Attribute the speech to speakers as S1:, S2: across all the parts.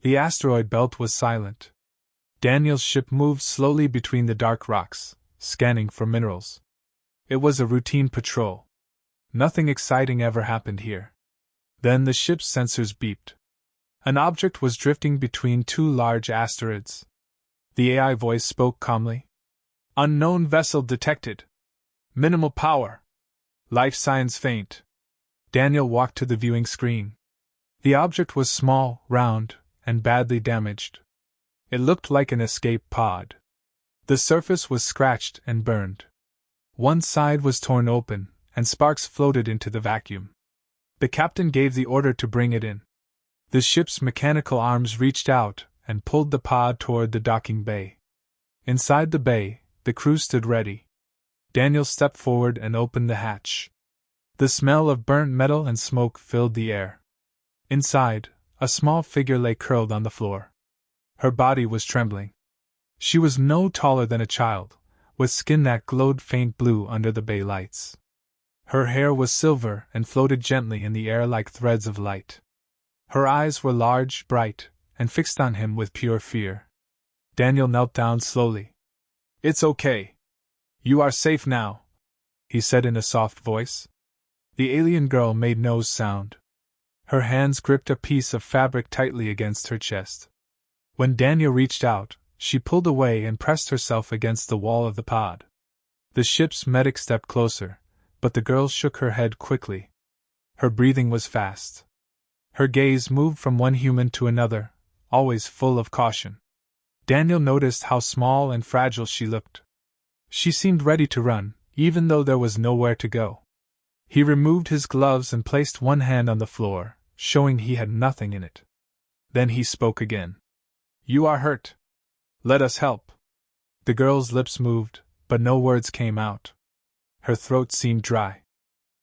S1: The asteroid belt was silent. Daniel's ship moved slowly between the dark rocks, scanning for minerals. It was a routine patrol. Nothing exciting ever happened here. Then the ship's sensors beeped. An object was drifting between two large asteroids. The AI voice spoke calmly. Unknown vessel detected. Minimal power. Life signs faint. Daniel walked to the viewing screen. The object was small, round, and badly damaged. It looked like an escape pod. The surface was scratched and burned. One side was torn open, and sparks floated into the vacuum. The captain gave the order to bring it in. The ship's mechanical arms reached out and pulled the pod toward the docking bay. Inside the bay, the crew stood ready. Daniel stepped forward and opened the hatch. The smell of burnt metal and smoke filled the air. Inside, a small figure lay curled on the floor. Her body was trembling. She was no taller than a child, with skin that glowed faint blue under the bay lights. Her hair was silver and floated gently in the air like threads of light. Her eyes were large, bright, and fixed on him with pure fear. Daniel knelt down slowly. "It's okay. You are safe now," he said in a soft voice. The alien girl made no sound. Her hands gripped a piece of fabric tightly against her chest. When Daniel reached out, she pulled away and pressed herself against the wall of the pod. The ship's medic stepped closer, but the girl shook her head quickly. Her breathing was fast. Her gaze moved from one human to another, always full of caution. Daniel noticed how small and fragile she looked. She seemed ready to run, even though there was nowhere to go. He removed his gloves and placed one hand on the floor, showing he had nothing in it. Then he spoke again. "You are hurt. Let us help." The girl's lips moved, but no words came out. Her throat seemed dry.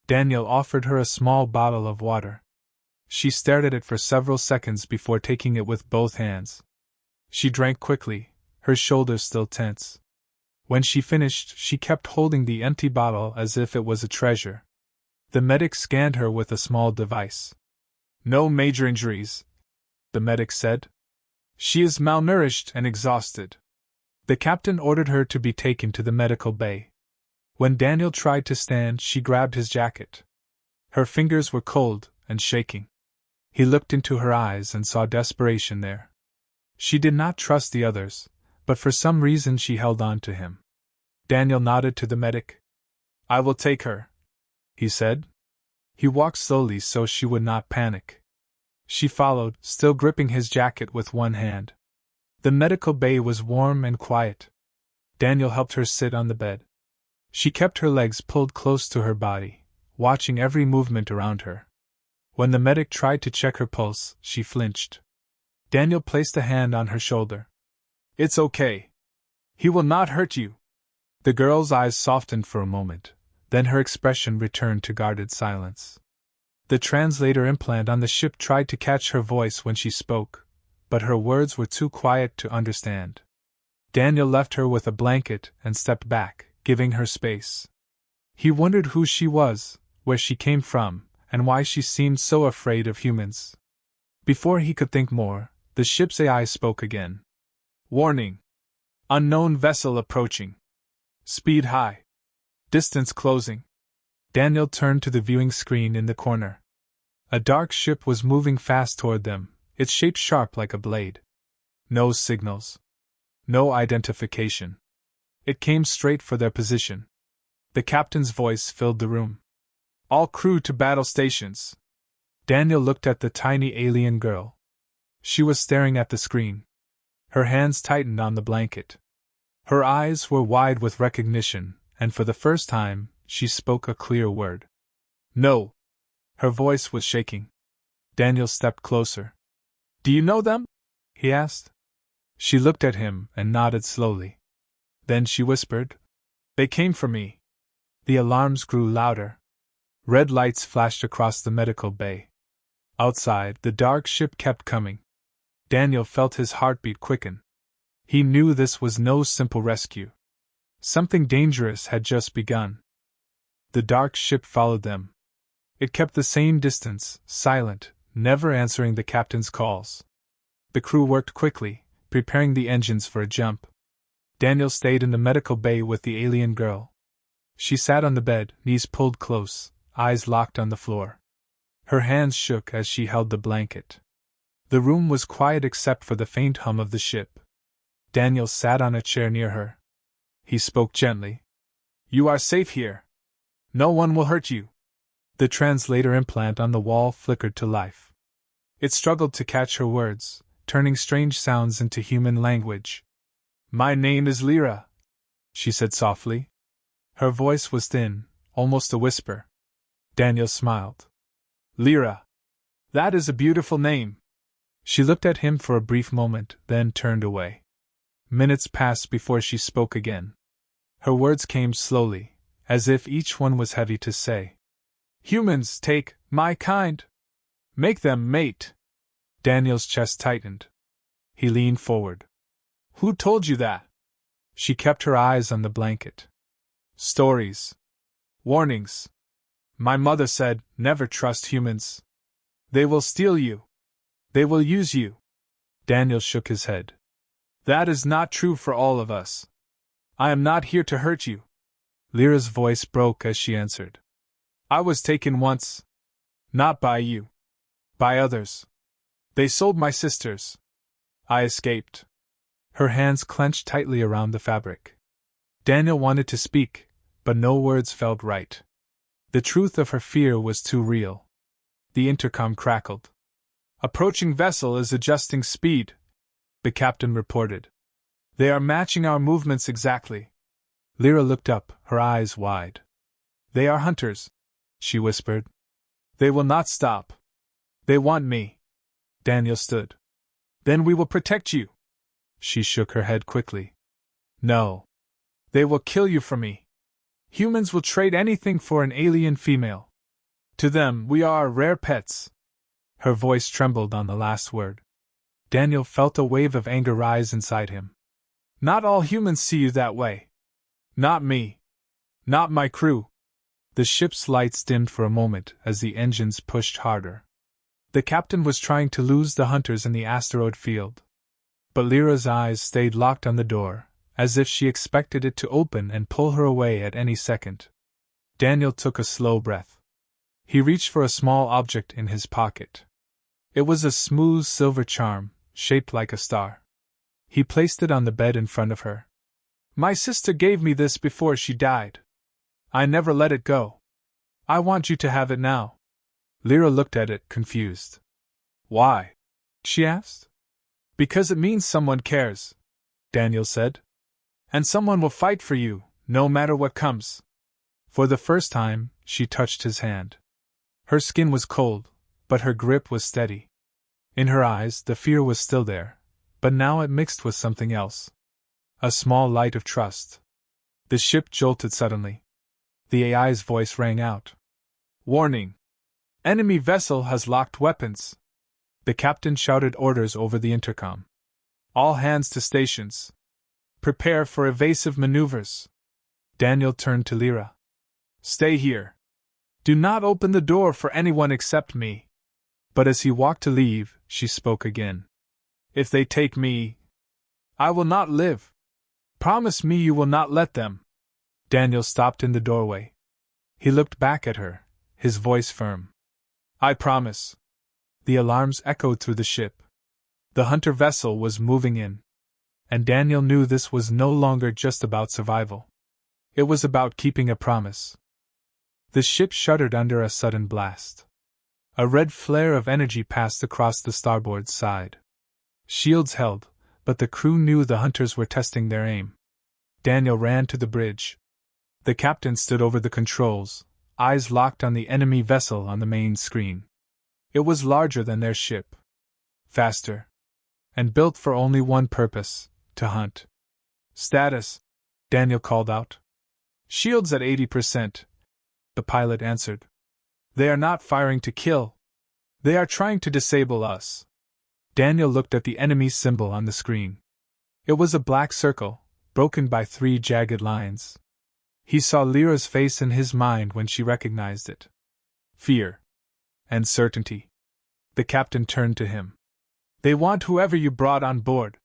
S1: Daniel offered her a small bottle of water. She stared at it for several seconds before taking it with both hands. She drank quickly, her shoulders still tense. When she finished, she kept holding the empty bottle as if it was a treasure. The medic scanned her with a small device. "No major injuries," the medic said. "She is malnourished and exhausted." The captain ordered her to be taken to the medical bay. When Daniel tried to stand, she grabbed his jacket. Her fingers were cold and shaking. He looked into her eyes and saw desperation there. She did not trust the others, but for some reason she held on to him. Daniel nodded to the medic. "I will take her," he said. He walked slowly so she would not panic. She followed, still gripping his jacket with one hand. The medical bay was warm and quiet. Daniel helped her sit on the bed. She kept her legs pulled close to her body, watching every movement around her. When the medic tried to check her pulse, she flinched. Daniel placed a hand on her shoulder. "It's okay. He will not hurt you." The girl's eyes softened for a moment, then her expression returned to guarded silence. The translator implant on the ship tried to catch her voice when she spoke, but her words were too quiet to understand. Daniel left her with a blanket and stepped back, giving her space. He wondered who she was, where she came from, and why she seemed so afraid of humans. Before he could think more, the ship's AI spoke again. "Warning! Unknown vessel approaching. Speed high. Distance closing." Daniel turned to the viewing screen in the corner. A dark ship was moving fast toward them, its shape sharp like a blade. No signals. No identification. It came straight for their position. The captain's voice filled the room. "All crew to battle stations." Daniel looked at the tiny alien girl. She was staring at the screen. Her hands tightened on the blanket. Her eyes were wide with recognition, and for the first time, she spoke a clear word. "No." Her voice was shaking. Daniel stepped closer. "Do you know them?" he asked. She looked at him and nodded slowly. Then she whispered, "They came for me." The alarms grew louder. Red lights flashed across the medical bay. Outside, the dark ship kept coming. Daniel felt his heartbeat quicken. He knew this was no simple rescue. Something dangerous had just begun. The dark ship followed them. It kept the same distance, silent, never answering the captain's calls. The crew worked quickly, preparing the engines for a jump. Daniel stayed in the medical bay with the alien girl. She sat on the bed, knees pulled close, eyes locked on the floor. Her hands shook as she held the blanket. The room was quiet except for the faint hum of the ship. Daniel sat on a chair near her. He spoke gently. "You are safe here. No one will hurt you." The translator implant on the wall flickered to life. It struggled to catch her words, turning strange sounds into human language. "My name is Lyra," she said softly. Her voice was thin, almost a whisper. Daniel smiled. "Lyra. That is a beautiful name." She looked at him for a brief moment, then turned away. Minutes passed before she spoke again. Her words came slowly, as if each one was heavy to say. "Humans take my kind. Make them mate." Daniel's chest tightened. He leaned forward. "Who told you that?" She kept her eyes on the blanket. "Stories. Warnings. My mother said, never trust humans. They will steal you. They will use you." Daniel shook his head. "That is not true for all of us. I am not here to hurt you." Lyra's voice broke as she answered. "I was taken once. Not by you. By others. They sold my sisters. I escaped." Her hands clenched tightly around the fabric. Daniel wanted to speak, but no words felt right. The truth of her fear was too real. The intercom crackled. "Approaching vessel is adjusting speed," the captain reported. "They are matching our movements exactly." Lyra looked up, her eyes wide. "They are hunters," she whispered. "They will not stop. They want me." Daniel stood. "Then we will protect you." She shook her head quickly. "No. They will kill you for me. Humans will trade anything for an alien female. To them, we are rare pets." Her voice trembled on the last word. Daniel felt a wave of anger rise inside him. "Not all humans see you that way. Not me. Not my crew." The ship's lights dimmed for a moment as the engines pushed harder. The captain was trying to lose the hunters in the asteroid field. But Lyra's eyes stayed locked on the door, as if she expected it to open and pull her away at any second. Daniel took a slow breath. He reached for a small object in his pocket. It was a smooth silver charm, shaped like a star. He placed it on the bed in front of her. "My sister gave me this before she died. I never let it go. I want you to have it now." Lyra looked at it, confused. "Why?" she asked. "Because it means someone cares," Daniel said. "And someone will fight for you, no matter what comes." For the first time, she touched his hand. Her skin was cold, but her grip was steady. In her eyes, the fear was still there, but now it mixed with something else. A small light of trust. The ship jolted suddenly. The AI's voice rang out. "Warning! Enemy vessel has locked weapons." The captain shouted orders over the intercom. "All hands to stations. Prepare for evasive maneuvers." Daniel turned to Lyra. "Stay here. Do not open the door for anyone except me." But as he walked to leave, she spoke again. "If they take me, I will not live. Promise me you will not let them." Daniel stopped in the doorway. He looked back at her, his voice firm. "I promise." The alarms echoed through the ship. The hunter vessel was moving in. And Daniel knew this was no longer just about survival. It was about keeping a promise. The ship shuddered under a sudden blast. A red flare of energy passed across the starboard side. Shields held, but the crew knew the hunters were testing their aim. Daniel ran to the bridge. The captain stood over the controls, eyes locked on the enemy vessel on the main screen. It was larger than their ship. Faster. And built for only one purpose, to hunt. "Status," Daniel called out. "Shields at 80%. The pilot answered. "They are not firing to kill. They are trying to disable us." Daniel looked at the enemy symbol on the screen. It was a black circle, broken by 3 jagged lines. He saw Lyra's face in his mind when she recognized it. Fear. And certainty. The captain turned to him. They want whoever you brought on board.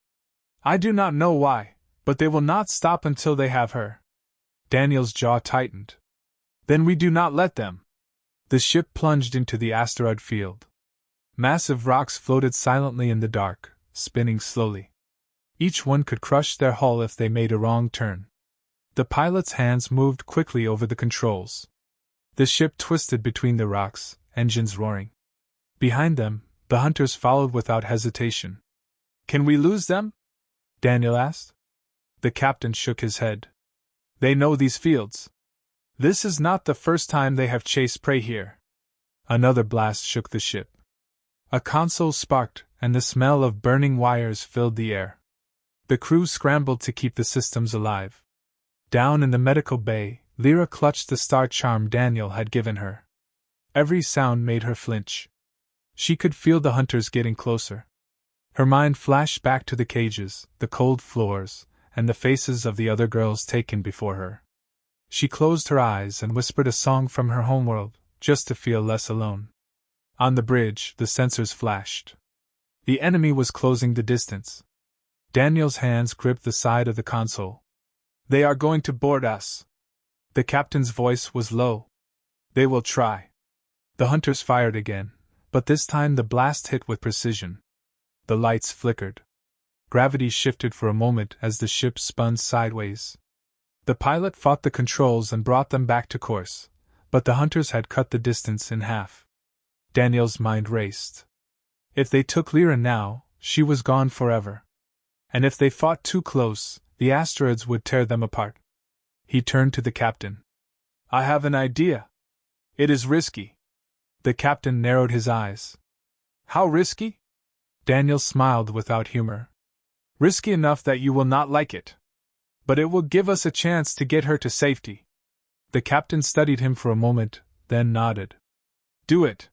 S1: I do not know why, but they will not stop until they have her." Daniel's jaw tightened. "Then we do not let them." The ship plunged into the asteroid field. Massive rocks floated silently in the dark, spinning slowly. Each one could crush their hull if they made a wrong turn. The pilot's hands moved quickly over the controls. The ship twisted between the rocks, engines roaring. Behind them, the hunters followed without hesitation. "Can we lose them?" Daniel asked. The captain shook his head. "They know these fields. This is not the first time they have chased prey here." Another blast shook the ship. A console sparked, and the smell of burning wires filled the air. The crew scrambled to keep the systems alive. Down in the medical bay, Lyra clutched the star charm Daniel had given her. Every sound made her flinch. She could feel the hunters getting closer. Her mind flashed back to the cages, the cold floors, and the faces of the other girls taken before her. She closed her eyes and whispered a song from her homeworld, just to feel less alone. On the bridge, the sensors flashed. The enemy was closing the distance. Daniel's hands gripped the side of the console. "They are going to board us." The captain's voice was low. "They will try." The hunters fired again, but this time the blast hit with precision. The lights flickered. Gravity shifted for a moment as the ship spun sideways. The pilot fought the controls and brought them back to course, but the hunters had cut the distance in half. Daniel's mind raced. If they took Lyra now, she was gone forever. And if they fought too close, the asteroids would tear them apart. He turned to the captain. "I have an idea. It is risky." The captain narrowed his eyes. "How risky?" Daniel smiled without humor. "Risky enough that you will not like it. But it will give us a chance to get her to safety." The captain studied him for a moment, then nodded. "Do it."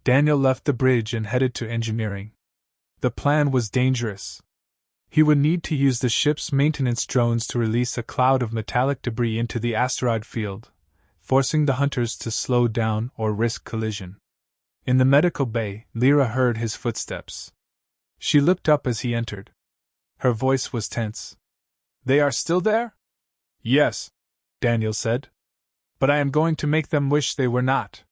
S1: Daniel left the bridge and headed to engineering. The plan was dangerous. He would need to use the ship's maintenance drones to release a cloud of metallic debris into the asteroid field, forcing the hunters to slow down or risk collision. In the medical bay, Lyra heard his footsteps. She looked up as he entered. Her voice was tense. "They are still there?" "Yes," Daniel said. "But I am going to make them wish they were not."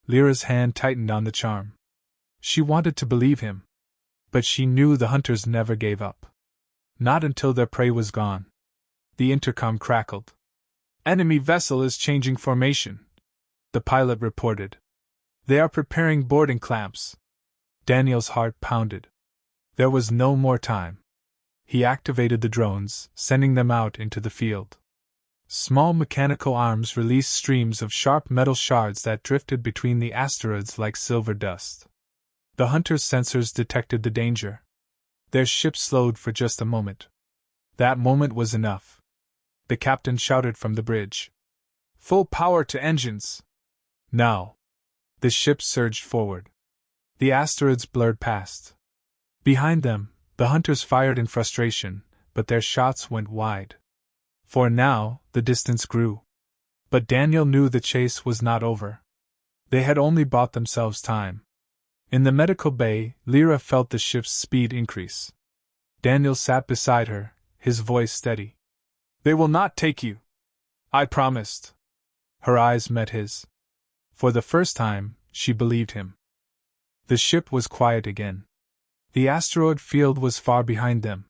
S1: Lyra's hand tightened on the charm. She wanted to believe him. But she knew the hunters never gave up. Not until their prey was gone. The intercom crackled. "Enemy vessel is changing formation," the pilot reported. "They are preparing boarding clamps." Daniel's heart pounded. There was no more time. He activated the drones, sending them out into the field. Small mechanical arms released streams of sharp metal shards that drifted between the asteroids like silver dust. The hunters' sensors detected the danger. Their ship slowed for just a moment. That moment was enough. The captain shouted from the bridge. "Full power to engines!" Now. The ship surged forward. The asteroids blurred past. Behind them, the hunters fired in frustration, but their shots went wide. For now, the distance grew. But Daniel knew the chase was not over. They had only bought themselves time. In the medical bay, Lyra felt the ship's speed increase. Daniel sat beside her, his voice steady. "They will not take you. I promised." Her eyes met his. For the first time, she believed him. The ship was quiet again. The asteroid field was far behind them.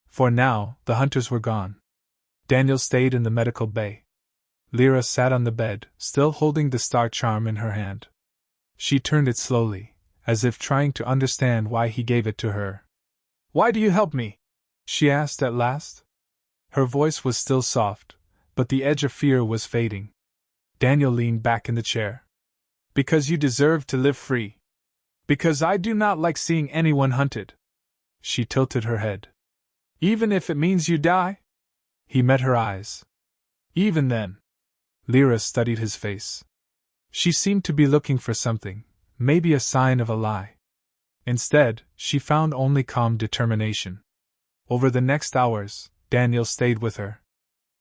S1: For now, the hunters were gone. Daniel stayed in the medical bay. Lyra sat on the bed, still holding the star charm in her hand. She turned it slowly, as if trying to understand why he gave it to her. "Why do you help me?" she asked at last. Her voice was still soft, but the edge of fear was fading. Daniel leaned back in the chair. "Because you deserve to live free. Because I do not like seeing anyone hunted." She tilted her head. "Even if it means you die?" He met her eyes. "Even then." Lyra studied his face. She seemed to be looking for something, maybe a sign of a lie. Instead, she found only calm determination. Over the next hours, Daniel stayed with her.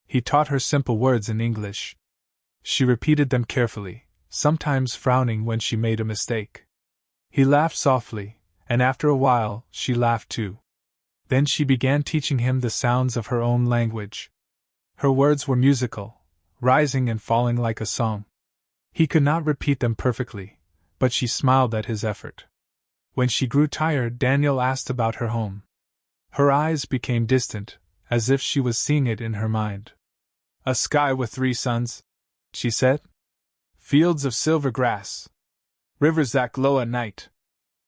S1: He taught her simple words in English. She repeated them carefully, sometimes frowning when she made a mistake. He laughed softly, and after a while, she laughed too. Then she began teaching him the sounds of her own language. Her words were musical, rising and falling like a song. He could not repeat them perfectly, but she smiled at his effort. When she grew tired, Daniel asked about her home. Her eyes became distant, as if she was seeing it in her mind. "A sky with 3 suns," she said. "Fields of silver grass. Rivers that glow at night.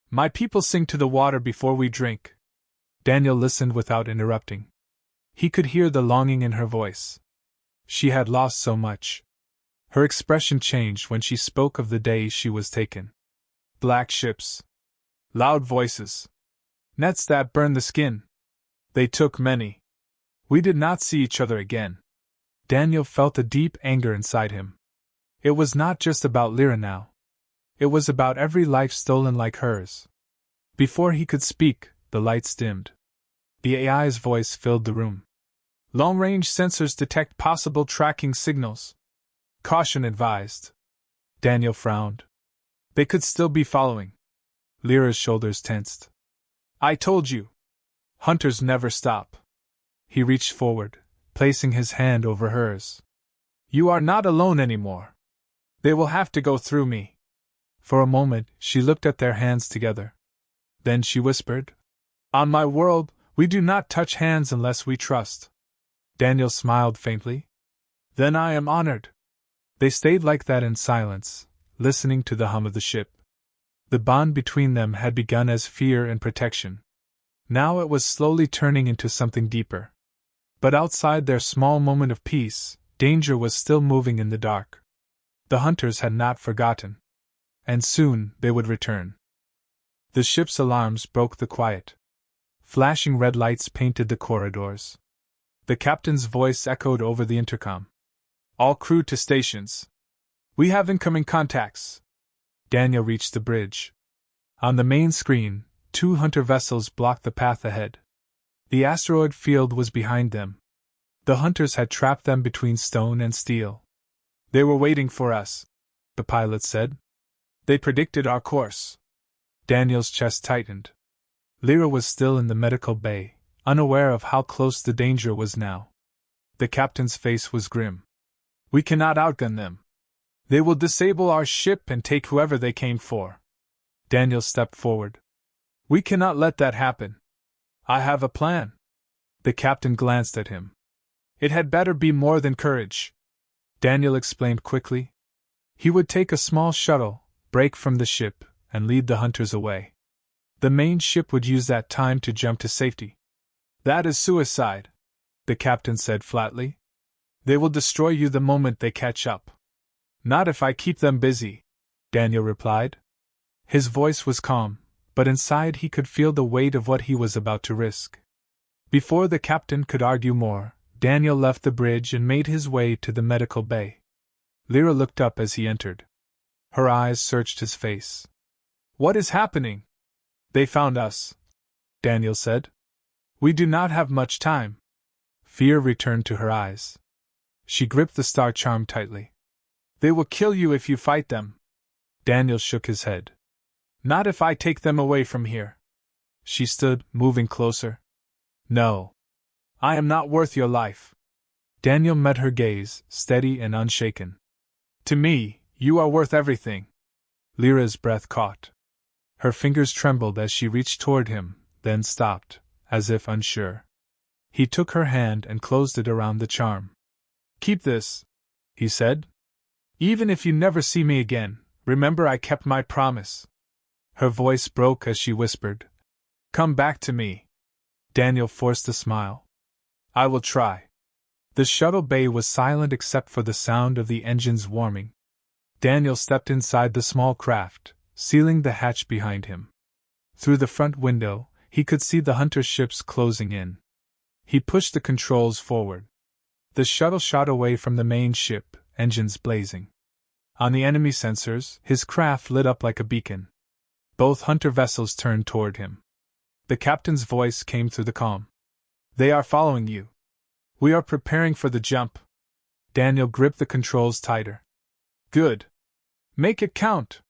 S1: My people sing to the water before we drink." Daniel listened without interrupting. He could hear the longing in her voice. She had lost so much. Her expression changed when she spoke of the day she was taken. Black ships. Loud voices. Nets that burn the skin. They took many. We did not see each other again. Daniel felt a deep anger inside him. It was not just about Lyra now. It was about every life stolen like hers. Before he could speak, the lights dimmed. The AI's voice filled the room. "Long-range sensors detect possible tracking signals. Caution advised." Daniel frowned. They could still be following. Lyra's shoulders tensed. "I told you. Hunters never stop." He reached forward, placing his hand over hers. "You are not alone anymore. They will have to go through me." For a moment, she looked at their hands together. Then she whispered, "On my world, we do not touch hands unless we trust." Daniel smiled faintly. "Then I am honored." They stayed like that in silence, listening to the hum of the ship. The bond between them had begun as fear and protection. Now it was slowly turning into something deeper. But outside their small moment of peace, danger was still moving in the dark. The hunters had not forgotten. And soon they would return. The ship's alarms broke the quiet. Flashing red lights painted the corridors. The captain's voice echoed over the intercom. "All crew to stations. We have incoming contacts." Daniel reached the bridge. On the main screen, 2 hunter vessels blocked the path ahead. The asteroid field was behind them. The hunters had trapped them between stone and steel. "They were waiting for us," the pilot said. "They predicted our course." Daniel's chest tightened. Lyra was still in the medical bay, unaware of how close the danger was now. The captain's face was grim. "We cannot outgun them. They will disable our ship and take whoever they came for." Daniel stepped forward. "We cannot let that happen. I have a plan." The captain glanced at him. "It had better be more than courage," Daniel explained quickly. He would take a small shuttle, break from the ship, and lead the hunters away. The main ship would use that time to jump to safety. "That is suicide," the captain said flatly. "They will destroy you the moment they catch up." "Not if I keep them busy," Daniel replied. His voice was calm, but inside he could feel the weight of what he was about to risk. Before the captain could argue more, Daniel left the bridge and made his way to the medical bay. Lyra looked up as he entered. Her eyes searched his face. "What is happening?" "They found us," Daniel said. "We do not have much time." Fear returned to her eyes. She gripped the star charm tightly. "They will kill you if you fight them." Daniel shook his head. "Not if I take them away from here." She stood, moving closer. "No. I am not worth your life." Daniel met her gaze, steady and unshaken. "To me, you are worth everything." Lyra's breath caught. Her fingers trembled as she reached toward him, then stopped, as if unsure. He took her hand and closed it around the charm. "Keep this," he said. "Even if you never see me again, remember I kept my promise." Her voice broke as she whispered, "Come back to me." Daniel forced a smile. "I will try." The shuttle bay was silent except for the sound of the engines warming. Daniel stepped inside the small craft, sealing the hatch behind him. Through the front window, he could see the hunter ships closing in. He pushed the controls forward. The shuttle shot away from the main ship, engines blazing. On the enemy sensors, his craft lit up like a beacon. Both hunter vessels turned toward him. The captain's voice came through the calm. "They are following you. We are preparing for the jump." Daniel gripped the controls tighter. "Good. Make it count."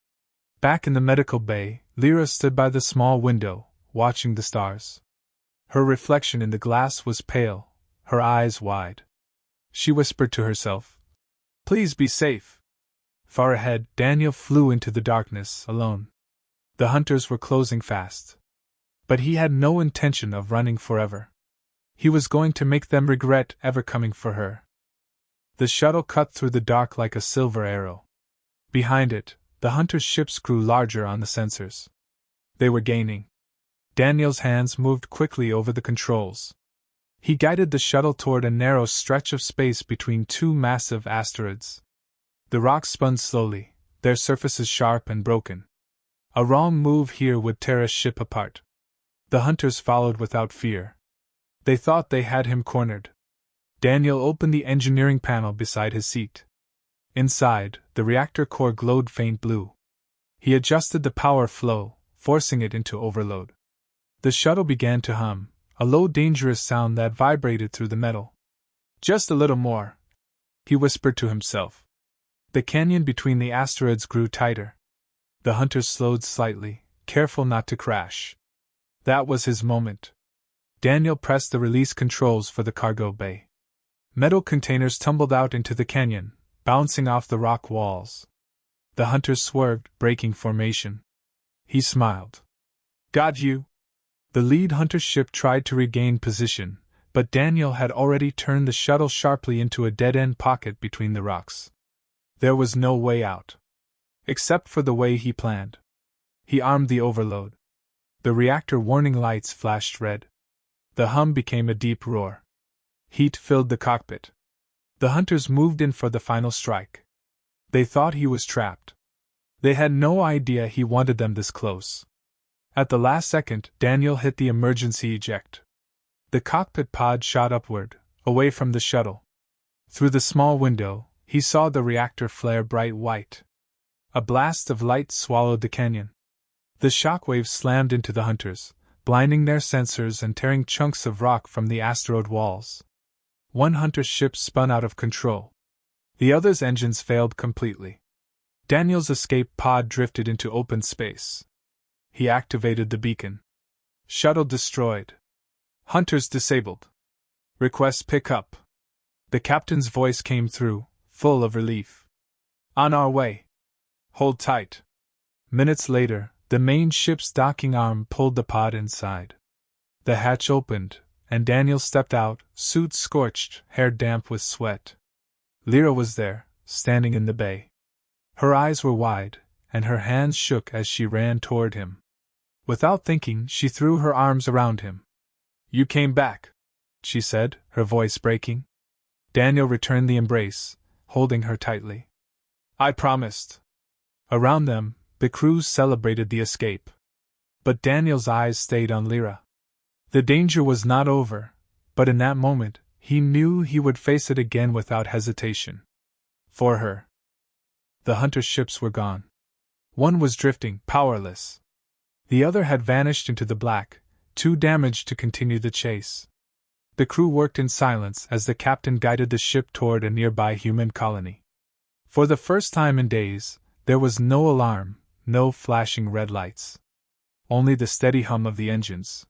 S1: Back in the medical bay, Lyra stood by the small window, watching the stars. Her reflection in the glass was pale, her eyes wide. She whispered to herself, "Please be safe." Far ahead, Daniel flew into the darkness, alone. The hunters were closing fast. But he had no intention of running forever. He was going to make them regret ever coming for her. The shuttle cut through the dark like a silver arrow. Behind it, the hunters' ships grew larger on the sensors. They were gaining. Daniel's hands moved quickly over the controls. He guided the shuttle toward a narrow stretch of space between two massive asteroids. The rocks spun slowly, their surfaces sharp and broken. A wrong move here would tear a ship apart. The hunters followed without fear. They thought they had him cornered. Daniel opened the engineering panel beside his seat. Inside, the reactor core glowed faint blue. He adjusted the power flow, forcing it into overload. The shuttle began to hum, a low, dangerous sound that vibrated through the metal. "Just a little more," he whispered to himself. The canyon between the asteroids grew tighter. The hunters slowed slightly, careful not to crash. That was his moment. Daniel pressed the release controls for the cargo bay. Metal containers tumbled out into the canyon, bouncing off the rock walls. The hunters swerved, breaking formation. He smiled. "Got you." The lead hunter ship tried to regain position, but Daniel had already turned the shuttle sharply into a dead-end pocket between the rocks. There was no way out. Except for the way he planned. He armed the overload. The reactor warning lights flashed red. The hum became a deep roar. Heat filled the cockpit. The hunters moved in for the final strike. They thought he was trapped. They had no idea he wanted them this close. At the last second, Daniel hit the emergency eject. The cockpit pod shot upward, away from the shuttle. Through the small window, he saw the reactor flare bright white. A blast of light swallowed the canyon. The shockwaves slammed into the hunters, blinding their sensors and tearing chunks of rock from the asteroid walls. One hunter's ship spun out of control. The other's engines failed completely. Daniel's escape pod drifted into open space. He activated the beacon. Shuttle destroyed. Hunters disabled. Request pickup. The captain's voice came through, full of relief. On our way. Hold tight. Minutes later, the main ship's docking arm pulled the pod inside. The hatch opened, and Daniel stepped out, suit scorched, hair damp with sweat. Lyra was there, standing in the bay. Her eyes were wide, and her hands shook as she ran toward him. Without thinking, she threw her arms around him. "You came back," she said, her voice breaking. Daniel returned the embrace, holding her tightly. "I promised." Around them, the crew celebrated the escape. But Daniel's eyes stayed on Lyra. The danger was not over, but in that moment, he knew he would face it again without hesitation. For her. The hunter ships were gone. One was drifting, powerless. The other had vanished into the black, too damaged to continue the chase. The crew worked in silence as the captain guided the ship toward a nearby human colony. For the first time in days, there was no alarm, no flashing red lights. Only the steady hum of the engines.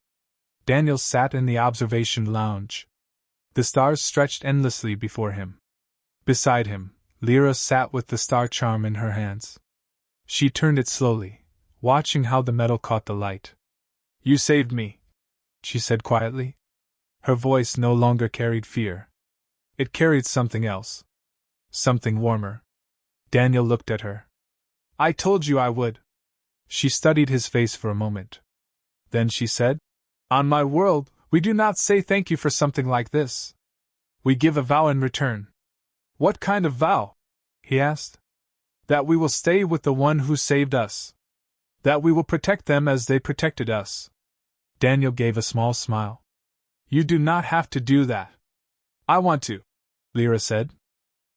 S1: Daniel sat in the observation lounge. The stars stretched endlessly before him. Beside him, Lyra sat with the star charm in her hands. She turned it slowly, watching how the metal caught the light. "You saved me," she said quietly. Her voice no longer carried fear. It carried something else. Something warmer. Daniel looked at her. "I told you I would." She studied his face for a moment. Then she said, "On my world, we do not say thank you for something like this. We give a vow in return." "What kind of vow?" he asked. "That we will stay with the one who saved us. That we will protect them as they protected us." Daniel gave a small smile. "You do not have to do that." "I want to," Lyra said.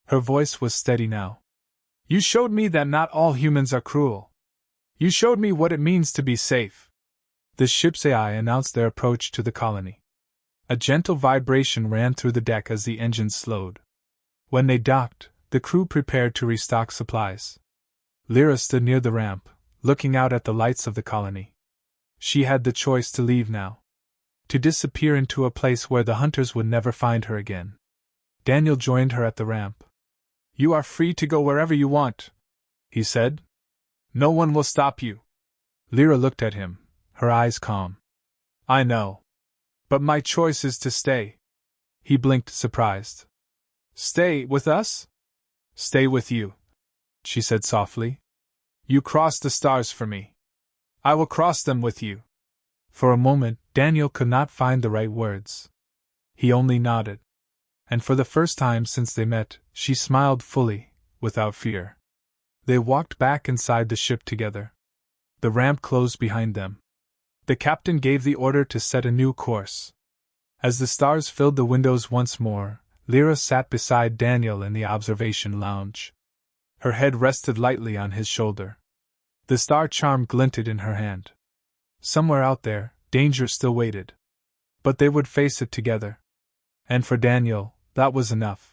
S1: Her voice was steady now. "You showed me that not all humans are cruel. You showed me what it means to be safe." The ship's AI announced their approach to the colony. A gentle vibration ran through the deck as the engines slowed. When they docked, the crew prepared to restock supplies. Lyra stood near the ramp, looking out at the lights of the colony. She had the choice to leave now. To disappear into a place where the hunters would never find her again. Daniel joined her at the ramp. "You are free to go wherever you want," he said. "No one will stop you." Lyra looked at him, her eyes calm. "I know. But my choice is to stay." He blinked, surprised. "Stay with us?" "Stay with you," she said softly. "You crossed the stars for me. I will cross them with you." For a moment, Daniel could not find the right words. He only nodded. And for the first time since they met, she smiled fully, without fear. They walked back inside the ship together. The ramp closed behind them. The captain gave the order to set a new course. As the stars filled the windows once more, Lyra sat beside Daniel in the observation lounge. Her head rested lightly on his shoulder. The star charm glinted in her hand. Somewhere out there, danger still waited. But they would face it together. And for Daniel, that was enough.